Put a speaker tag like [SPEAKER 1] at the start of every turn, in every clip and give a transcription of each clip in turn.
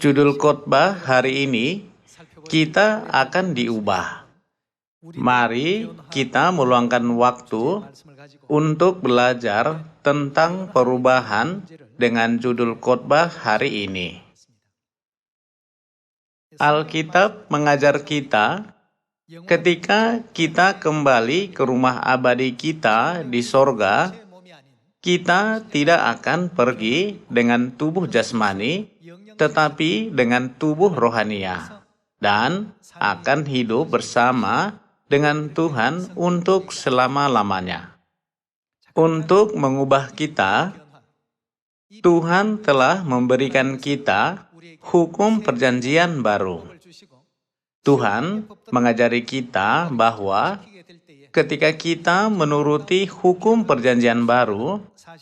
[SPEAKER 1] Judul khotbah hari ini, kita akan diubah. Mari kita meluangkan waktu untuk belajar tentang perubahan dengan judul khotbah hari ini. Alkitab mengajar kita ketika kita kembali ke rumah abadi kita di sorga, kita tidak akan pergi dengan tubuh jasmani, tetapi dengan tubuh rohania, dan akan hidup bersama dengan Tuhan untuk selama-lamanya. Untuk mengubah kita, Tuhan telah memberikan kita hukum perjanjian baru. Tuhan mengajari kita bahwa ketika kita menuruti hukum perjanjian baru,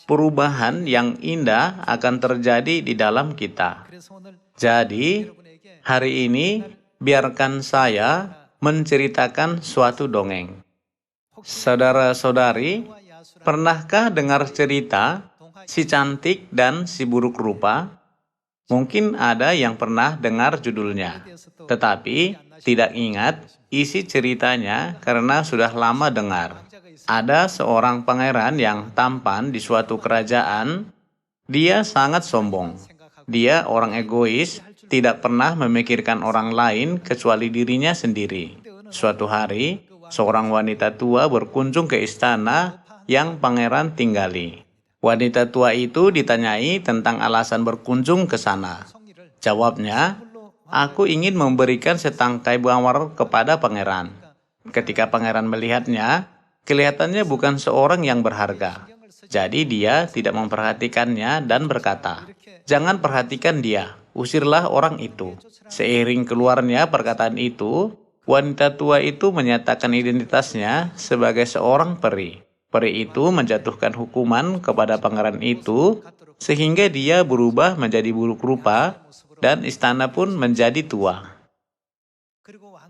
[SPEAKER 1] perubahan yang indah akan terjadi di dalam kita. Jadi, hari ini biarkan saya menceritakan suatu dongeng. Saudara-saudari, pernahkah dengar cerita si cantik dan si buruk rupa? Mungkin ada yang pernah dengar judulnya, tetapi tidak ingat isi ceritanya karena sudah lama dengar. Ada seorang pangeran yang tampan di suatu kerajaan. Dia sangat sombong. Dia orang egois, tidak pernah memikirkan orang lain kecuali dirinya sendiri. Suatu hari, seorang wanita tua berkunjung ke istana yang pangeran tinggali. Wanita tua itu ditanyai tentang alasan berkunjung ke sana. Jawabnya, "Aku ingin memberikan setangkai mawar kepada pangeran." Ketika pangeran melihatnya, kelihatannya bukan seorang yang berharga. Jadi dia tidak memperhatikannya dan berkata, "Jangan perhatikan dia, usirlah orang itu." Seiring keluarnya perkataan itu, wanita tua itu menyatakan identitasnya sebagai seorang peri. Peri itu menjatuhkan hukuman kepada pangeran itu, sehingga dia berubah menjadi buruk rupa, dan istana pun menjadi tua.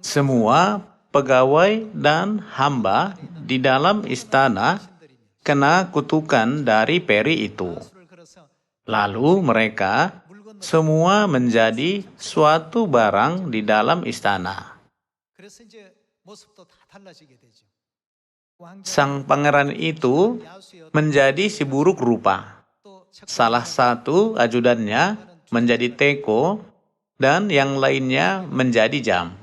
[SPEAKER 1] Semua pegawai dan hamba di dalam istana kena kutukan dari peri itu. Lalu mereka semua menjadi suatu barang di dalam istana. Sang pangeran itu menjadi si buruk rupa. Salah satu ajudannya menjadi teko, dan yang lainnya menjadi jam.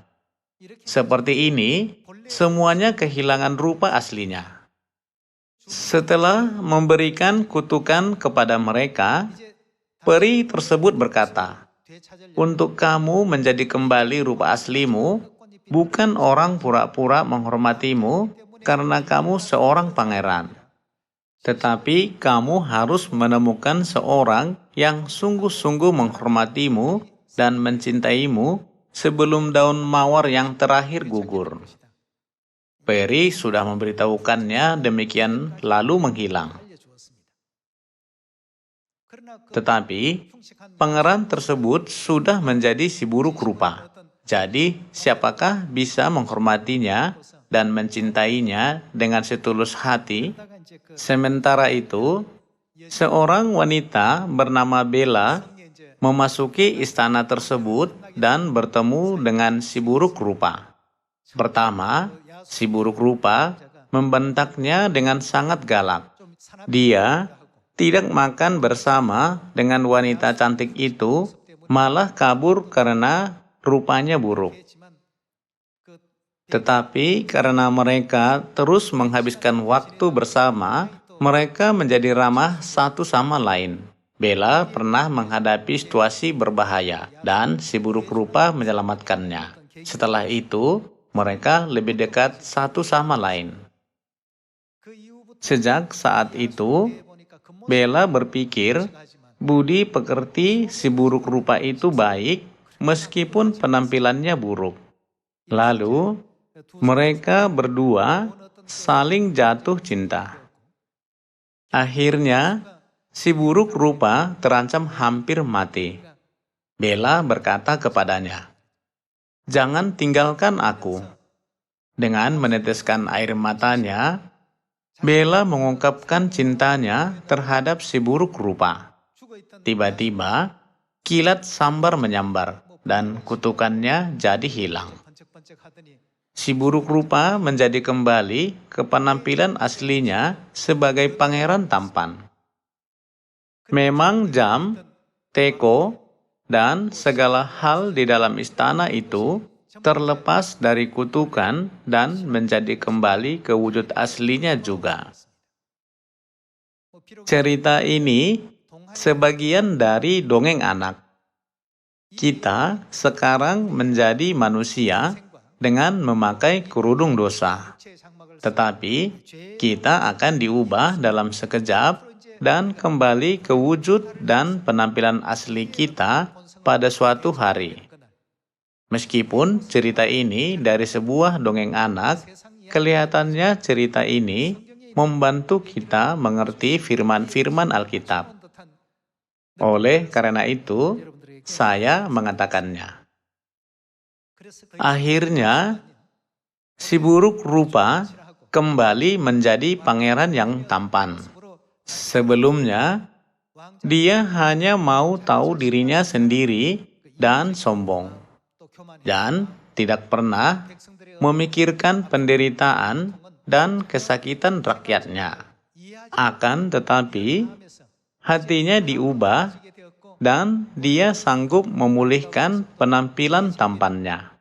[SPEAKER 1] Seperti ini, semuanya kehilangan rupa aslinya. Setelah memberikan kutukan kepada mereka, peri tersebut berkata, "Untuk kamu menjadi kembali rupa aslimu, bukan orang pura-pura menghormatimu karena kamu seorang pangeran. Tetapi kamu harus menemukan seorang yang sungguh-sungguh menghormatimu dan mencintaimu sebelum daun mawar yang terakhir gugur." Peri sudah memberitahukannya demikian lalu menghilang. Tetapi pangeran tersebut sudah menjadi si buruk rupa. Jadi siapakah bisa menghormatinya dan mencintainya dengan setulus hati? Sementara itu, seorang wanita bernama Bella memasuki istana tersebut dan bertemu dengan si buruk rupa. Pertama, si buruk rupa membentaknya dengan sangat galak. Dia tidak makan bersama dengan wanita cantik itu, malah kabur karena rupanya buruk. Tetapi karena mereka terus menghabiskan waktu bersama, mereka menjadi ramah satu sama lain. Bella pernah menghadapi situasi berbahaya, dan si buruk rupa menyelamatkannya. Setelah itu, mereka lebih dekat satu sama lain. Sejak saat itu, Bella berpikir budi pekerti si buruk rupa itu baik, meskipun penampilannya buruk. Lalu, mereka berdua saling jatuh cinta. Akhirnya, si buruk rupa terancam hampir mati. Bella berkata kepadanya, "Jangan tinggalkan aku." Dengan meneteskan air matanya, Bella mengungkapkan cintanya terhadap si buruk rupa. Tiba-tiba, kilat sambar menyambar, dan kutukannya jadi hilang. Si buruk rupa menjadi kembali ke penampilan aslinya sebagai pangeran tampan. Memang jam, teko, dan segala hal di dalam istana itu terlepas dari kutukan dan menjadi kembali ke wujud aslinya juga. Cerita ini sebagian dari dongeng anak. Kita sekarang menjadi manusia dengan memakai kerudung dosa. Tetapi kita akan diubah dalam sekejap dan kembali ke wujud dan penampilan asli kita pada suatu hari. Meskipun cerita ini dari sebuah dongeng anak, kelihatannya cerita ini membantu kita mengerti firman-firman Alkitab. Oleh karena itu, saya mengatakannya. Akhirnya, si buruk rupa kembali menjadi pangeran yang tampan. Sebelumnya, dia hanya mau tahu dirinya sendiri dan sombong, dan tidak pernah memikirkan penderitaan dan kesakitan rakyatnya. Akan tetapi, hatinya diubah dan dia sanggup memulihkan penampilan tampannya.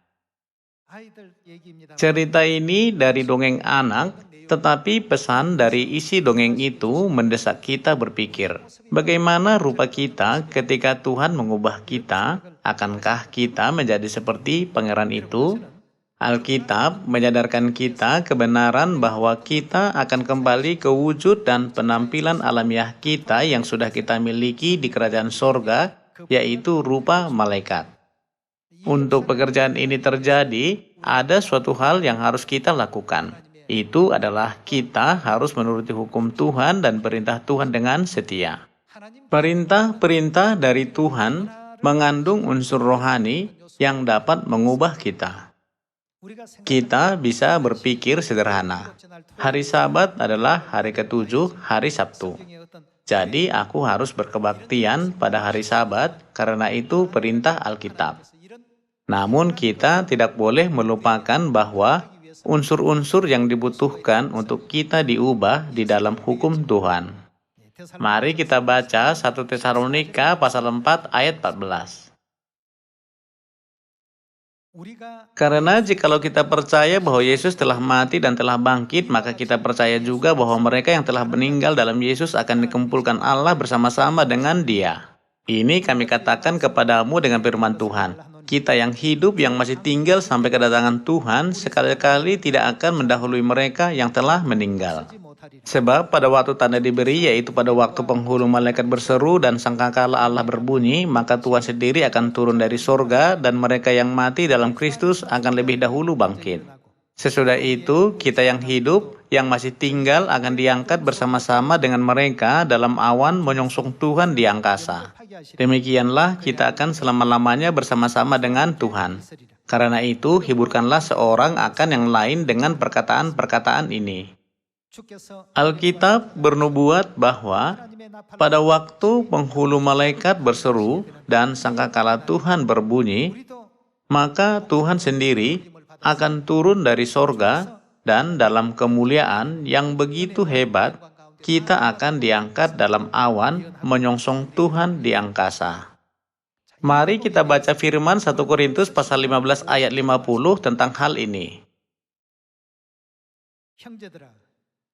[SPEAKER 1] Cerita ini dari dongeng anak, tetapi pesan dari isi dongeng itu mendesak kita berpikir, bagaimana rupa kita ketika Tuhan mengubah kita? Akankah kita menjadi seperti pangeran itu? Alkitab menyadarkan kita kebenaran bahwa kita akan kembali ke wujud dan penampilan alamiah kita yang sudah kita miliki di kerajaan sorga, yaitu rupa malaikat. Untuk pekerjaan ini terjadi, ada suatu hal yang harus kita lakukan. Itu adalah kita harus menuruti hukum Tuhan dan perintah Tuhan dengan setia. Perintah-perintah dari Tuhan mengandung unsur rohani yang dapat mengubah kita. Kita bisa berpikir sederhana. Hari Sabat adalah hari ketujuh, hari Sabtu. Jadi aku harus berkebaktian pada hari Sabat karena itu perintah Alkitab. Namun kita tidak boleh melupakan bahwa unsur-unsur yang dibutuhkan untuk kita diubah di dalam hukum Tuhan. Mari kita baca 1 Tesalonika pasal 4 ayat 14. Karena jikalau kita percaya bahwa Yesus telah mati dan telah bangkit, maka kita percaya juga bahwa mereka yang telah meninggal dalam Yesus akan dikumpulkan Allah bersama-sama dengan Dia. Ini kami katakan kepadamu dengan firman Tuhan. Kita yang hidup yang masih tinggal sampai kedatangan Tuhan sekali-kali tidak akan mendahului mereka yang telah meninggal. Sebab pada waktu tanda diberi, yaitu pada waktu penghulu malaikat berseru dan sangkakala Allah berbunyi, maka Tuhan sendiri akan turun dari sorga dan mereka yang mati dalam Kristus akan lebih dahulu bangkit. Sesudah itu, kita yang hidup, yang masih tinggal akan diangkat bersama-sama dengan mereka dalam awan menyongsong Tuhan di angkasa. Demikianlah kita akan selama-lamanya bersama-sama dengan Tuhan. Karena itu, hiburkanlah seorang akan yang lain dengan perkataan-perkataan ini. Alkitab bernubuat bahwa pada waktu penghulu malaikat berseru dan sangkakala Tuhan berbunyi, maka Tuhan sendiri akan turun dari sorga dan dalam kemuliaan yang begitu hebat, kita akan diangkat dalam awan menyongsong Tuhan di angkasa. Mari kita baca firman 1 Korintus pasal 15 ayat 50 tentang hal ini.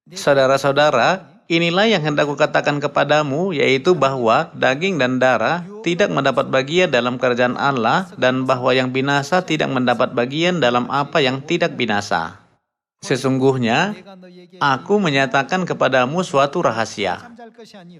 [SPEAKER 1] Saudara-saudara, inilah yang hendak kukatakan kepadamu, yaitu bahwa daging dan darah tidak mendapat bagian dalam kerajaan Allah, dan bahwa yang binasa tidak mendapat bagian dalam apa yang tidak binasa. Sesungguhnya, aku menyatakan kepadamu suatu rahasia.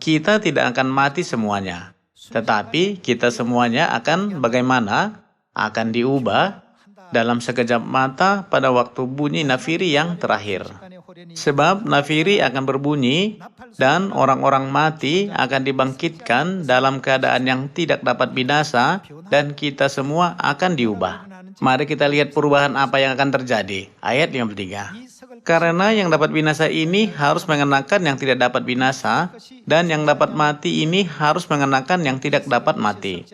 [SPEAKER 1] Kita tidak akan mati semuanya, tetapi kita semuanya akan bagaimana? Akan diubah dalam sekejap mata pada waktu bunyi nafiri yang terakhir. Sebab nafiri akan berbunyi dan orang-orang mati akan dibangkitkan dalam keadaan yang tidak dapat binasa dan kita semua akan diubah. Mari kita lihat perubahan apa yang akan terjadi. Ayat 53. Karena yang dapat binasa ini harus mengenakan yang tidak dapat binasa, dan yang dapat mati ini harus mengenakan yang tidak dapat mati.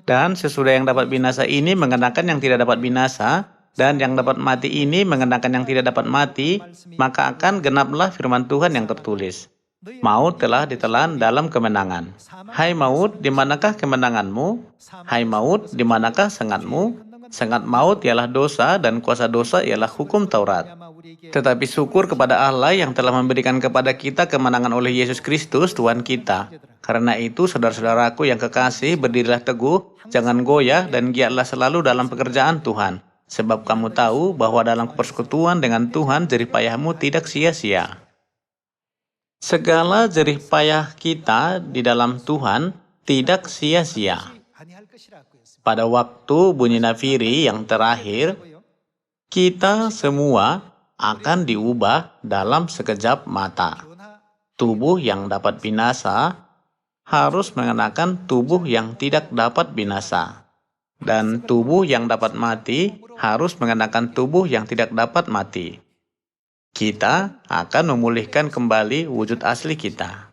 [SPEAKER 1] Dan sesudah yang dapat binasa ini mengenakan yang tidak dapat binasa, dan yang dapat mati ini mengenakan yang tidak dapat mati, maka akan genaplah firman Tuhan yang tertulis. Maut telah ditelan dalam kemenangan. Hai maut, di manakah kemenanganmu? Hai maut, di manakah sengatmu? Sengat maut ialah dosa, dan kuasa dosa ialah hukum Taurat. Tetapi syukur kepada Allah yang telah memberikan kepada kita kemenangan oleh Yesus Kristus, Tuhan kita. Karena itu, saudara-saudaraku yang kekasih, berdirilah teguh, jangan goyah, dan giatlah selalu dalam pekerjaan Tuhan. Sebab kamu tahu bahwa dalam persekutuan dengan Tuhan, jerih payahmu tidak sia-sia. Segala jerih payah kita di dalam Tuhan tidak sia-sia. Pada waktu bunyi nafiri yang terakhir, kita semua akan diubah dalam sekejap mata. Tubuh yang dapat binasa harus mengenakan tubuh yang tidak dapat binasa. Dan tubuh yang dapat mati harus mengenakan tubuh yang tidak dapat mati. Kita akan memulihkan kembali wujud asli kita.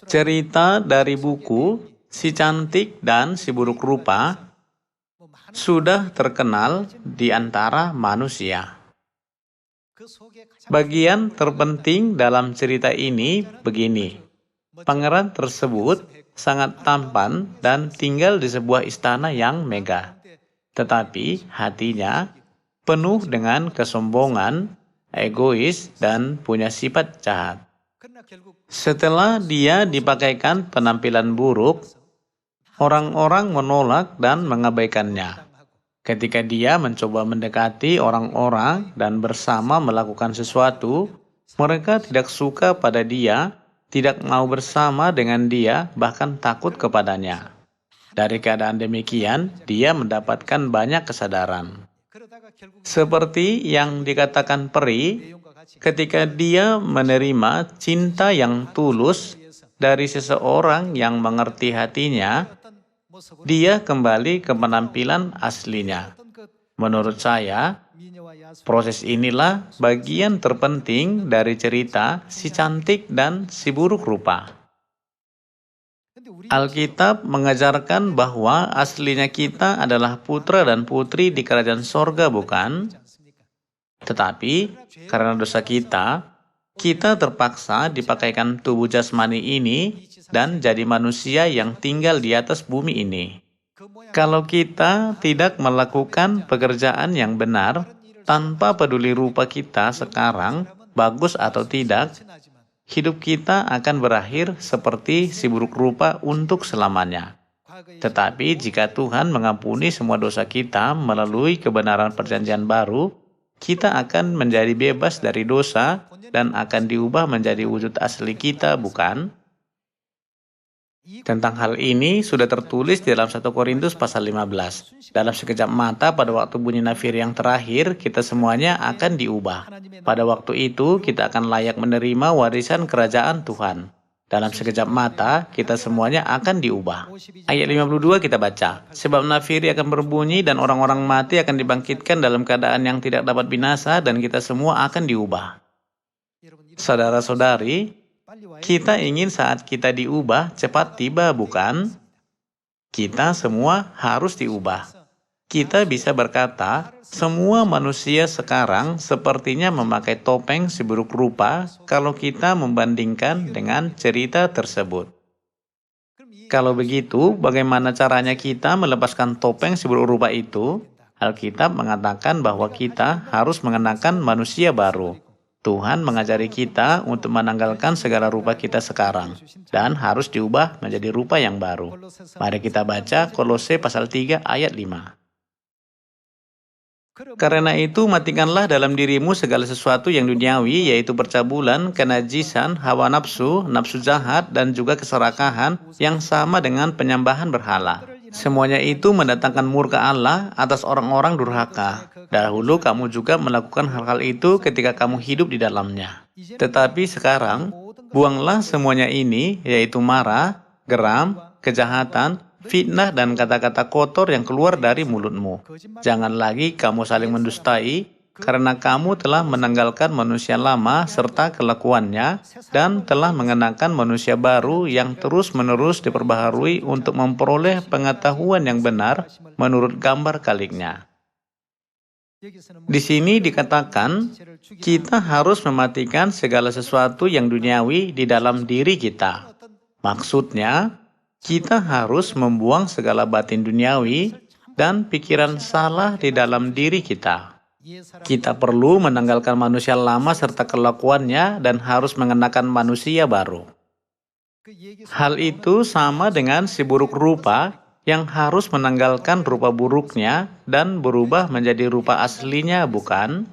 [SPEAKER 1] Cerita dari buku Si Cantik dan Si Buruk Rupa sudah terkenal di antara manusia. Bagian terpenting dalam cerita ini begini. Pangeran tersebut sangat tampan dan tinggal di sebuah istana yang megah. Tetapi hatinya penuh dengan kesombongan, egois, dan punya sifat jahat. Setelah dia dipakaikan penampilan buruk, orang-orang menolak dan mengabaikannya. Ketika dia mencoba mendekati orang-orang dan bersama melakukan sesuatu, mereka tidak suka pada dia, tidak mau bersama dengan dia, bahkan takut kepadanya. Dari keadaan demikian, dia mendapatkan banyak kesadaran. Seperti yang dikatakan peri, ketika dia menerima cinta yang tulus dari seseorang yang mengerti hatinya, dia kembali ke penampilan aslinya. Menurut saya, proses inilah bagian terpenting dari cerita Si Cantik dan Si Buruk Rupa. Alkitab mengajarkan bahwa aslinya kita adalah putra dan putri di kerajaan sorga, bukan? Tetapi, karena dosa kita terpaksa dipakaikan tubuh jasmani ini dan jadi manusia yang tinggal di atas bumi ini. Kalau kita tidak melakukan pekerjaan yang benar, tanpa peduli rupa kita sekarang, bagus atau tidak, hidup kita akan berakhir seperti si buruk rupa untuk selamanya. Tetapi jika Tuhan mengampuni semua dosa kita melalui kebenaran perjanjian baru, kita akan menjadi bebas dari dosa dan akan diubah menjadi wujud asli kita, bukan? Tentang hal ini sudah tertulis di dalam 1 Korintus pasal 15. Dalam sekejap mata pada waktu bunyi nafir yang terakhir, kita semuanya akan diubah. Pada waktu itu, kita akan layak menerima warisan kerajaan Tuhan. Dalam sekejap mata, kita semuanya akan diubah. Ayat 52 kita baca, sebab nafiri akan berbunyi dan orang-orang mati akan dibangkitkan dalam keadaan yang tidak dapat binasa dan kita semua akan diubah. Saudara-saudari, kita ingin saat kita diubah cepat tiba, bukan? Kita semua harus diubah. Kita bisa berkata, semua manusia sekarang sepertinya memakai topeng si buruk rupa kalau kita membandingkan dengan cerita tersebut. Kalau begitu, bagaimana caranya kita melepaskan topeng si buruk rupa itu? Alkitab mengatakan bahwa kita harus mengenakan manusia baru. Tuhan mengajari kita untuk menanggalkan segala rupa kita sekarang dan harus diubah menjadi rupa yang baru. Mari kita baca Kolose pasal 3 ayat 5. Karena itu, matikanlah dalam dirimu segala sesuatu yang duniawi, yaitu percabulan, kenajisan, hawa nafsu, nafsu jahat, dan juga keserakahan yang sama dengan penyembahan berhala. Semuanya itu mendatangkan murka Allah atas orang-orang durhaka. Dahulu kamu juga melakukan hal-hal itu ketika kamu hidup di dalamnya. Tetapi sekarang, buanglah semuanya ini, yaitu marah, geram, kejahatan, fitnah, dan kata-kata kotor yang keluar dari mulutmu. Jangan lagi kamu saling mendustai, karena kamu telah menanggalkan manusia lama serta kelakuannya dan telah mengenakan manusia baru yang terus-menerus diperbaharui untuk memperoleh pengetahuan yang benar menurut gambar kaliknya. Di sini dikatakan, kita harus mematikan segala sesuatu yang duniawi di dalam diri kita. Maksudnya, kita harus membuang segala batin duniawi dan pikiran salah di dalam diri kita. Kita perlu menanggalkan manusia lama serta kelakuannya dan harus mengenakan manusia baru. Hal itu sama dengan si buruk rupa yang harus menanggalkan rupa buruknya dan berubah menjadi rupa aslinya, bukan?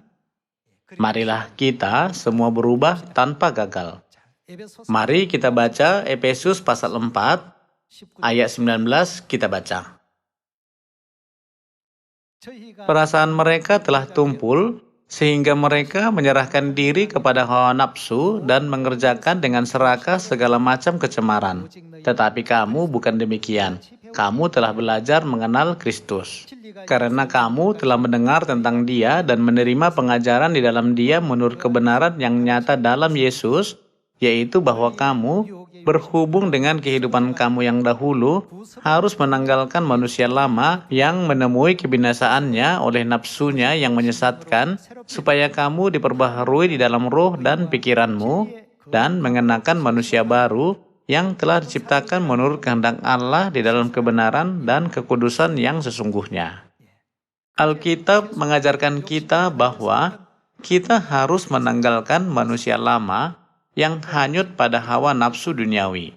[SPEAKER 1] Marilah kita semua berubah tanpa gagal. Mari kita baca Efesus pasal 4, ayat 19 kita baca. Perasaan mereka telah tumpul, sehingga mereka menyerahkan diri kepada hawa nafsu dan mengerjakan dengan serakah segala macam kecemaran. Tetapi kamu bukan demikian. Kamu telah belajar mengenal Kristus. Karena kamu telah mendengar tentang Dia dan menerima pengajaran di dalam Dia menurut kebenaran yang nyata dalam Yesus, yaitu bahwa kamu, berhubung dengan kehidupan kamu yang dahulu, harus menanggalkan manusia lama yang menemui kebinasaannya oleh nafsunya yang menyesatkan, supaya kamu diperbaharui di dalam roh dan pikiranmu, dan mengenakan manusia baru yang telah diciptakan menurut kehendak Allah di dalam kebenaran dan kekudusan yang sesungguhnya. Alkitab mengajarkan kita bahwa kita harus menanggalkan manusia lama yang hanyut pada hawa nafsu duniawi.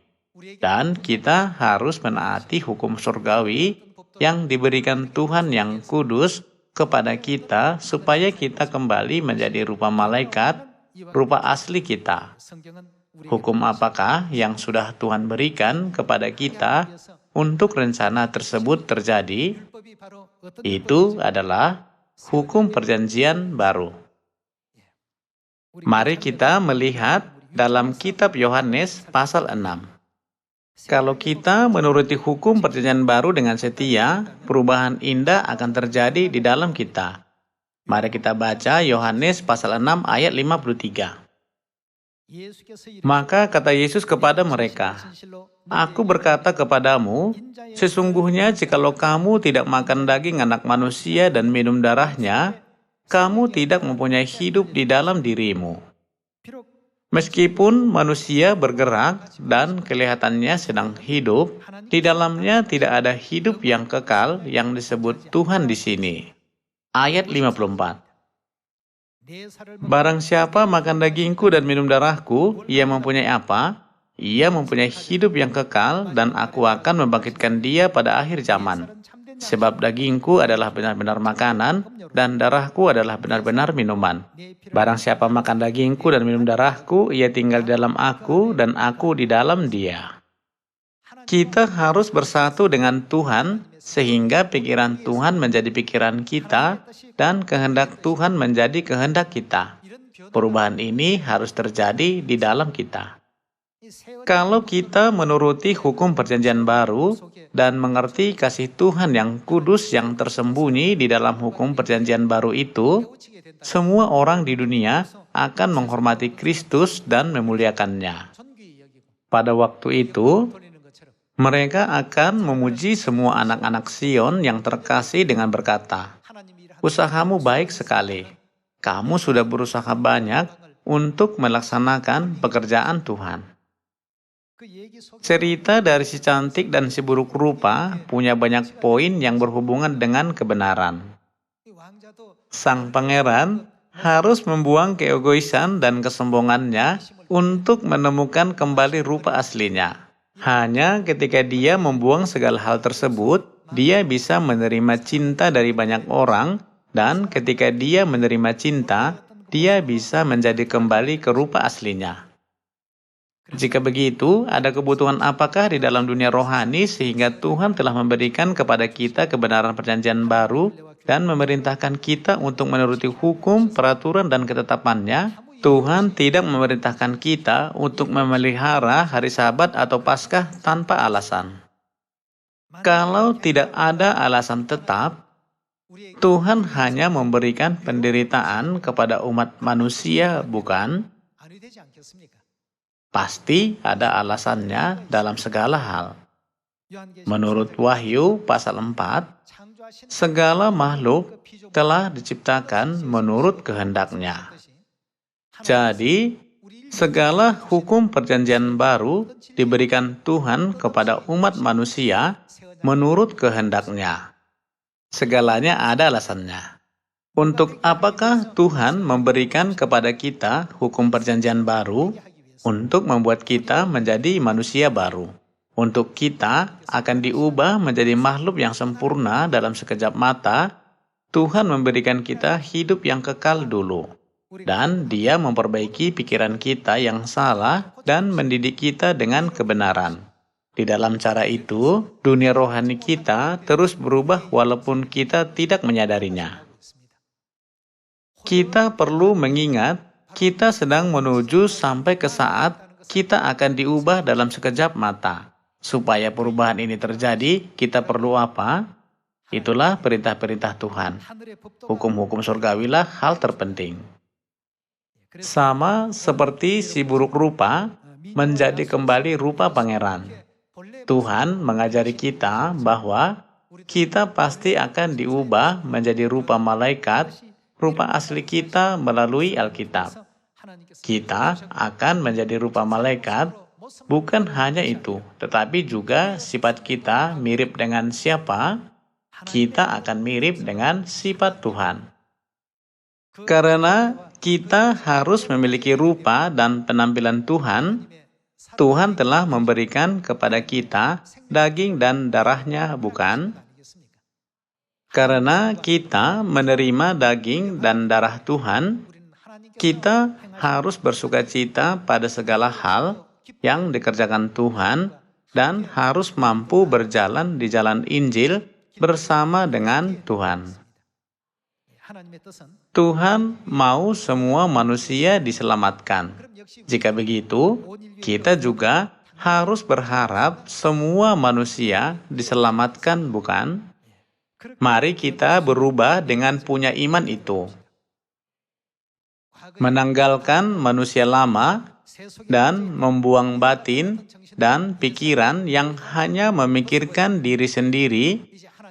[SPEAKER 1] Dan kita harus menaati hukum surgawi yang diberikan Tuhan yang kudus kepada kita supaya kita kembali menjadi rupa malaikat, rupa asli kita. Hukum apakah yang sudah Tuhan berikan kepada kita untuk rencana tersebut terjadi? Itu adalah hukum perjanjian baru. Mari kita melihat dalam kitab Yohanes pasal 6. Kalau kita menuruti hukum perjanjian baru dengan setia, perubahan indah akan terjadi di dalam kita. Mari kita baca Yohanes pasal 6 ayat 53. Maka kata Yesus kepada mereka, "Aku berkata kepadamu, sesungguhnya jikalau kamu tidak makan daging anak manusia dan minum darahnya, kamu tidak mempunyai hidup di dalam dirimu. Meskipun manusia bergerak dan kelihatannya sedang hidup, di dalamnya tidak ada hidup yang kekal yang disebut Tuhan di sini." Ayat 54. Barang siapa makan dagingku dan minum darahku, ia mempunyai apa? Ia mempunyai hidup yang kekal dan aku akan membangkitkan dia pada akhir zaman. Sebab dagingku adalah benar-benar makanan, dan darahku adalah benar-benar minuman. Barang siapa makan dagingku dan minum darahku, ia tinggal di dalam aku, dan aku di dalam dia. Kita harus bersatu dengan Tuhan, sehingga pikiran Tuhan menjadi pikiran kita, dan kehendak Tuhan menjadi kehendak kita. Perubahan ini harus terjadi di dalam kita. Kalau kita menuruti hukum perjanjian baru dan mengerti kasih Tuhan yang kudus yang tersembunyi di dalam hukum perjanjian baru itu, semua orang di dunia akan menghormati Kristus dan memuliakannya. Pada waktu itu, mereka akan memuji semua anak-anak Sion yang terkasih dengan berkata, "Usahamu baik sekali. Kamu sudah berusaha banyak untuk melaksanakan pekerjaan Tuhan." Cerita dari si cantik dan si buruk rupa punya banyak poin yang berhubungan dengan kebenaran. Sang pangeran harus membuang keegoisan dan kesombongannya untuk menemukan kembali rupa aslinya. Hanya ketika dia membuang segala hal tersebut, dia bisa menerima cinta dari banyak orang, dan ketika dia menerima cinta, dia bisa menjadi kembali ke rupa aslinya. Jika begitu, ada kebutuhan apakah di dalam dunia rohani sehingga Tuhan telah memberikan kepada kita kebenaran perjanjian baru dan memerintahkan kita untuk menuruti hukum, peraturan, dan ketetapannya? Tuhan tidak memerintahkan kita untuk memelihara hari Sabat atau Paskah tanpa alasan. Kalau tidak ada alasan tetap, Tuhan hanya memberikan penderitaan kepada umat manusia, bukan? Pasti ada alasannya dalam segala hal. Menurut Wahyu pasal 4, segala makhluk telah diciptakan menurut kehendaknya. Jadi, segala hukum perjanjian baru diberikan Tuhan kepada umat manusia menurut kehendaknya. Segalanya ada alasannya. Untuk apakah Tuhan memberikan kepada kita hukum perjanjian baru? Untuk membuat kita menjadi manusia baru. Untuk kita akan diubah menjadi makhluk yang sempurna dalam sekejap mata, Tuhan memberikan kita hidup yang kekal dulu. Dan Dia memperbaiki pikiran kita yang salah dan mendidik kita dengan kebenaran. Di dalam cara itu, dunia rohani kita terus berubah walaupun kita tidak menyadarinya. Kita perlu mengingat, kita sedang menuju sampai ke saat kita akan diubah dalam sekejap mata. Supaya perubahan ini terjadi, kita perlu apa? Itulah perintah-perintah Tuhan. Hukum-hukum surgawilah hal terpenting. Sama seperti si buruk rupa menjadi kembali rupa pangeran. Tuhan mengajari kita bahwa kita pasti akan diubah menjadi rupa malaikat, rupa asli kita melalui Alkitab. Kita akan menjadi rupa malaikat. Bukan hanya itu, tetapi juga sifat kita mirip dengan siapa? Kita akan mirip dengan sifat Tuhan. Karena kita harus memiliki rupa dan penampilan Tuhan, Tuhan telah memberikan kepada kita daging dan darahnya, bukan? Karena kita menerima daging dan darah Tuhan, kita harus bersukacita pada segala hal yang dikerjakan Tuhan dan harus mampu berjalan di jalan Injil bersama dengan Tuhan. Tuhan mau semua manusia diselamatkan. Jika begitu, kita juga harus berharap semua manusia diselamatkan, bukan? Mari kita berubah dengan punya iman itu. Menanggalkan manusia lama dan membuang batin dan pikiran yang hanya memikirkan diri sendiri,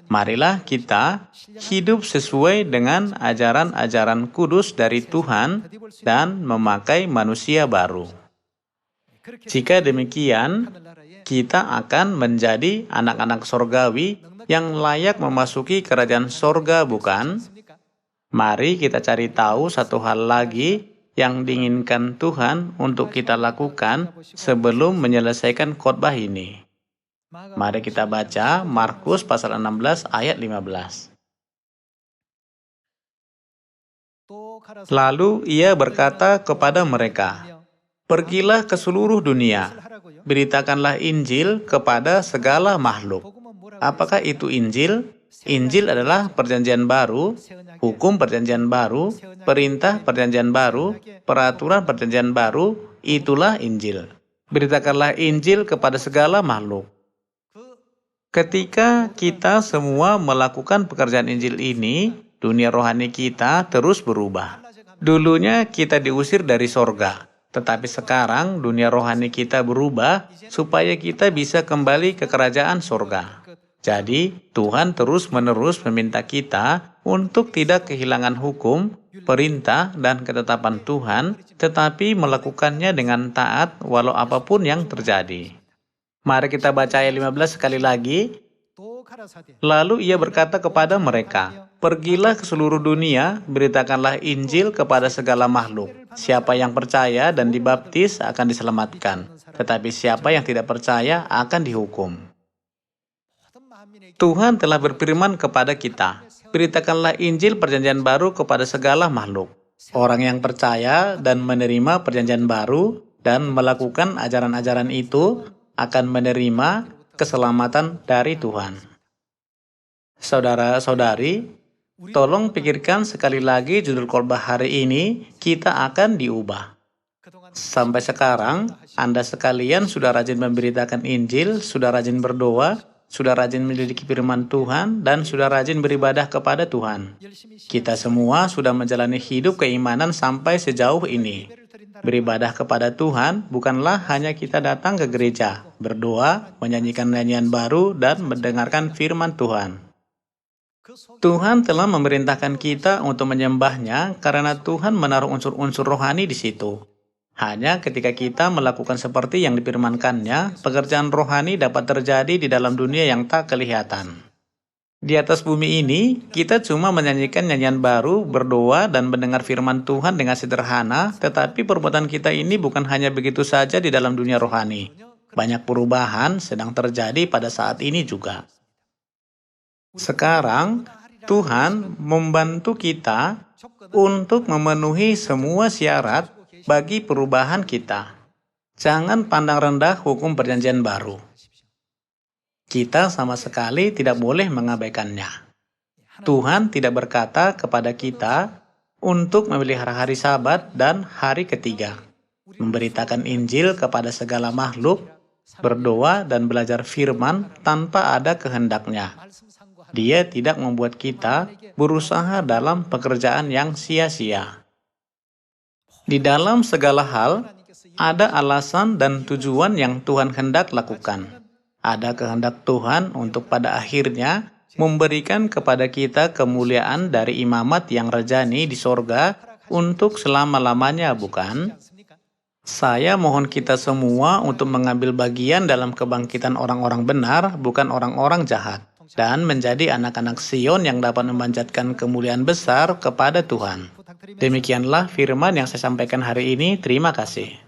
[SPEAKER 1] marilah kita hidup sesuai dengan ajaran-ajaran kudus dari Tuhan dan memakai manusia baru. Jika demikian, kita akan menjadi anak-anak sorgawi yang layak memasuki kerajaan sorga, bukan? Mari kita cari tahu satu hal lagi yang diinginkan Tuhan untuk kita lakukan sebelum menyelesaikan khotbah ini. Mari kita baca Markus pasal 16 ayat 15. Lalu ia berkata kepada mereka, "Pergilah ke seluruh dunia, beritakanlah Injil kepada segala makhluk." Apakah itu Injil? Injil adalah perjanjian baru, hukum perjanjian baru, perintah perjanjian baru, peraturan perjanjian baru, itulah Injil. Beritakanlah Injil kepada segala makhluk. Ketika kita semua melakukan pekerjaan Injil ini, dunia rohani kita terus berubah. Dulunya kita diusir dari sorga, tetapi sekarang dunia rohani kita berubah supaya kita bisa kembali ke kerajaan sorga. Jadi, Tuhan terus-menerus meminta kita untuk tidak kehilangan hukum, perintah, dan ketetapan Tuhan, tetapi melakukannya dengan taat walau apapun yang terjadi. Mari kita baca ayat 15 sekali lagi. Lalu ia berkata kepada mereka, "Pergilah ke seluruh dunia, beritakanlah Injil kepada segala makhluk. Siapa yang percaya dan dibaptis akan diselamatkan, tetapi siapa yang tidak percaya akan dihukum." Tuhan telah berfirman kepada kita, beritakanlah Injil perjanjian baru kepada segala makhluk. Orang yang percaya dan menerima perjanjian baru dan melakukan ajaran-ajaran itu akan menerima keselamatan dari Tuhan. Saudara-saudari, tolong pikirkan sekali lagi judul khotbah hari ini, kita akan diubah. Sampai sekarang, Anda sekalian sudah rajin memberitakan Injil, sudah rajin berdoa, sudah rajin menyelidiki firman Tuhan, dan sudah rajin beribadah kepada Tuhan. Kita semua sudah menjalani hidup keimanan sampai sejauh ini. Beribadah kepada Tuhan bukanlah hanya kita datang ke gereja, berdoa, menyanyikan nyanyian baru, dan mendengarkan firman Tuhan. Tuhan telah memerintahkan kita untuk menyembahnya karena Tuhan menaruh unsur-unsur rohani di situ. Hanya ketika kita melakukan seperti yang difirmankannya, pekerjaan rohani dapat terjadi di dalam dunia yang tak kelihatan. Di atas bumi ini, kita cuma menyanyikan nyanyian baru, berdoa, dan mendengar firman Tuhan dengan sederhana, tetapi perbuatan kita ini bukan hanya begitu saja di dalam dunia rohani. Banyak perubahan sedang terjadi pada saat ini juga. Sekarang, Tuhan membantu kita untuk memenuhi semua syarat bagi perubahan kita. Jangan pandang rendah hukum perjanjian baru. Kita sama sekali tidak boleh mengabaikannya. Tuhan tidak berkata kepada kita untuk memelihara hari Sabat dan hari ketiga, memberitakan Injil kepada segala makhluk, berdoa dan belajar firman tanpa ada kehendaknya. Dia tidak membuat kita berusaha dalam pekerjaan yang sia-sia. Di dalam segala hal, ada alasan dan tujuan yang Tuhan hendak lakukan. Ada kehendak Tuhan untuk pada akhirnya memberikan kepada kita kemuliaan dari imamat yang rajani di sorga untuk selama-lamanya, bukan? Saya mohon kita semua untuk mengambil bagian dalam kebangkitan orang-orang benar, bukan orang-orang jahat, dan menjadi anak-anak Sion yang dapat memanjatkan kemuliaan besar kepada Tuhan. Demikianlah firman yang saya sampaikan hari ini. Terima kasih.